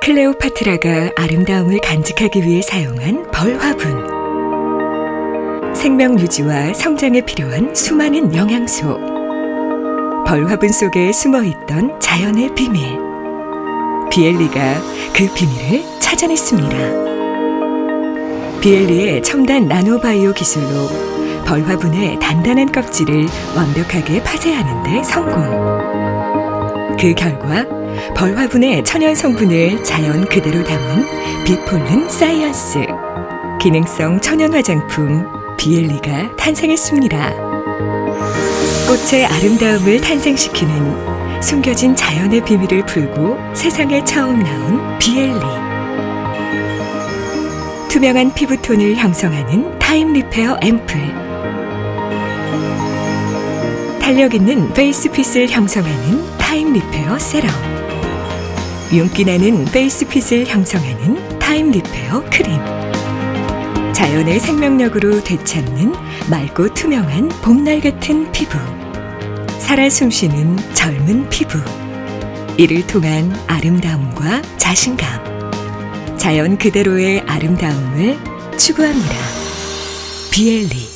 클레오파트라가 아름다움을 간직하기 위해 사용한 벌 화분. 생명 유지와 성장에 필요한 수많은 영양소. 벌 화분 속에 숨어있던 자연의 비밀. 비엘리가 그 비밀을 찾아냈습니다. 비엘리의 첨단 나노바이오 기술로 벌 화분의 단단한 껍질을 완벽하게 파쇄하는 데 성공. 그 결과 벌 화분의 천연 성분을 자연 그대로 담은 비폴른 사이언스 기능성 천연 화장품 비엘리가 탄생했습니다. 꽃의 아름다움을 탄생시키는 숨겨진 자연의 비밀을 풀고 세상에 처음 나온 비엘리. 투명한 피부톤을 형성하는 타임 리페어 앰플. 탄력 있는 페이스핏을 형성하는 타임 리페어 세럼. 윤기나는 페이스핏을 형성하는 타임 리페어 크림. 자연의 생명력으로 되찾는 맑고 투명한 봄날 같은 피부. 살아 숨쉬는 젊은 피부. 이를 통한 아름다움과 자신감. 자연 그대로의 아름다움을 추구합니다. 비엘리.